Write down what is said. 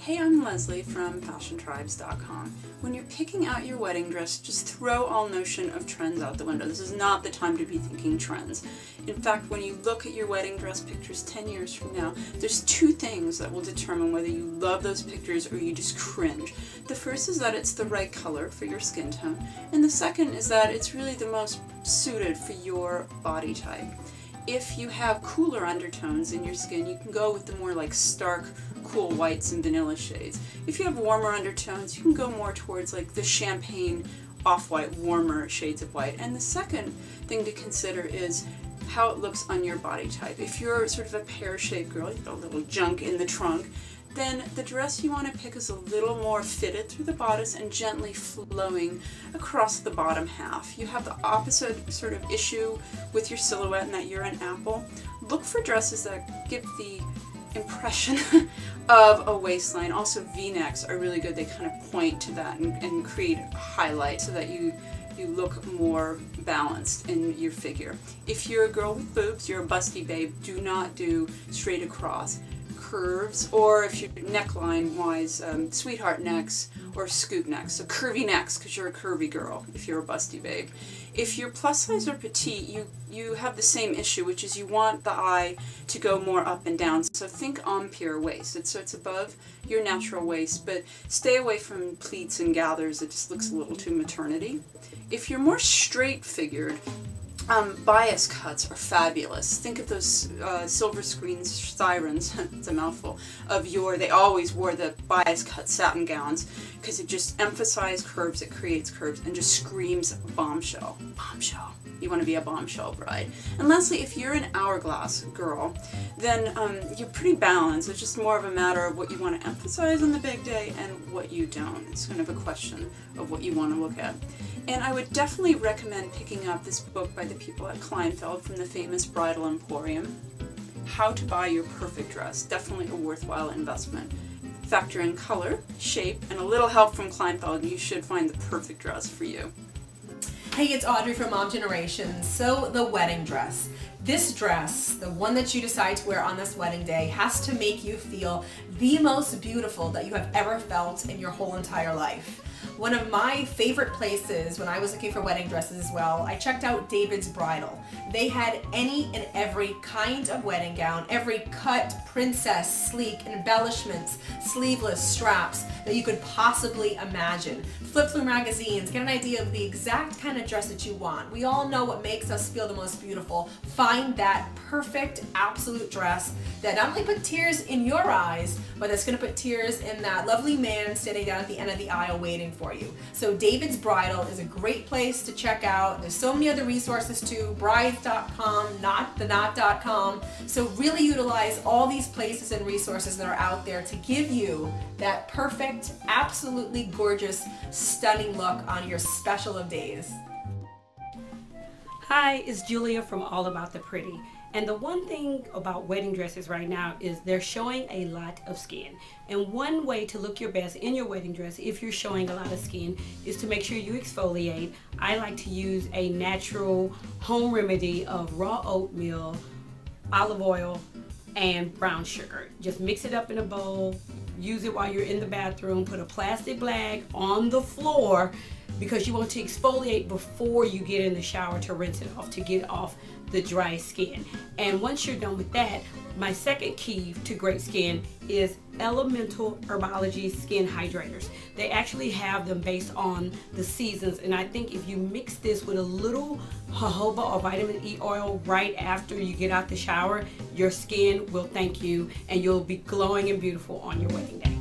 Hey, I'm Leslie from FashionTribes.com. When you're picking out your wedding dress, just throw all notion of trends out the window. This is not the time to be thinking trends. In fact, when you look at your wedding dress pictures 10 years from now, there's two things that will determine whether you love those pictures or you just cringe. The first is that it's the right color for your skin tone, and the second is that it's really the most suited for your body type. If you have cooler undertones in your skin, you can go with the more like stark, cool whites and vanilla shades. If you have warmer undertones, you can go more towards like the champagne, off-white, warmer shades of white. And the second thing to consider is how it looks on your body type. If you're sort of a pear-shaped girl, you've got a little junk in the trunk, then the dress you want to pick is a little more fitted through the bodice and gently flowing across the bottom half. You have the opposite sort of issue with your silhouette in that you're an apple. Look for dresses that give the impression of a waistline. Also, V-necks are really good. They kind of point to that and create a highlight so that you look more balanced in your figure. If you're a girl with boobs, you're a busty babe, do not do straight across. Curves, or if you're neckline wise, sweetheart necks or scoop necks. So curvy necks because you're a curvy girl if you're a busty babe. If you're plus size or petite, you have the same issue, which is you want the eye to go more up and down. So think empire waist. So it's above your natural waist, but stay away from pleats and gathers. It just looks a little too maternity. If you're more straight figured, bias cuts are fabulous. Think of those silver screen sirens, it's a mouthful, they always wore the bias cut satin gowns because it just emphasizes curves, it creates curves, and just screams bombshell. Bombshell. You want to be a bombshell bride. And lastly, if you're an hourglass girl, then you're pretty balanced. It's just more of a matter of what you want to emphasize on the big day and what you don't. It's kind of a question of what you want to look at. And I would definitely recommend picking up this book by the people at Kleinfeld from the famous Bridal Emporium, How to Buy Your Perfect Dress. Definitely a worthwhile investment. Factor in color, shape, and a little help from Kleinfeld, and you should find the perfect dress for you. Hey, it's Audrey from Mom Generation. So the wedding dress. This dress, the one that you decide to wear on this wedding day, has to make you feel the most beautiful that you have ever felt in your whole entire life. One of my favorite places when I was looking for wedding dresses as well, I checked out David's Bridal. They had any and every kind of wedding gown, every cut, princess, sleek, embellishments, sleeveless, straps that you could possibly imagine. Flip through magazines, get an idea of the exact kind of dress that you want. We all know what makes us feel the most beautiful. Find that perfect, absolute dress that not only put tears in your eyes, but that's going to put tears in that lovely man standing down at the end of the aisle waiting for you. So David's Bridal is a great place to check out. There's so many other resources too, brides.com, notthenot.com. So really utilize all these places and resources that are out there to give you that perfect, absolutely gorgeous, stunning look on your special of days. Hi, it's Julia from All About the Pretty. And the one thing about wedding dresses right now is they're showing a lot of skin. And one way to look your best in your wedding dress, if you're showing a lot of skin, is to make sure you exfoliate. I like to use a natural home remedy of raw oatmeal, olive oil, and brown sugar. Just mix it up in a bowl, use it while you're in the bathroom, put a plastic bag on the floor because you want to exfoliate before you get in the shower to rinse it off, to get off the dry skin. And once you're done with that, my second key to great skin is Elemental Herbology Skin Hydrators. They actually have them based on the seasons, and I think if you mix this with a little jojoba or vitamin E oil right after you get out the shower, your skin will thank you and you'll be glowing and beautiful on your wedding day.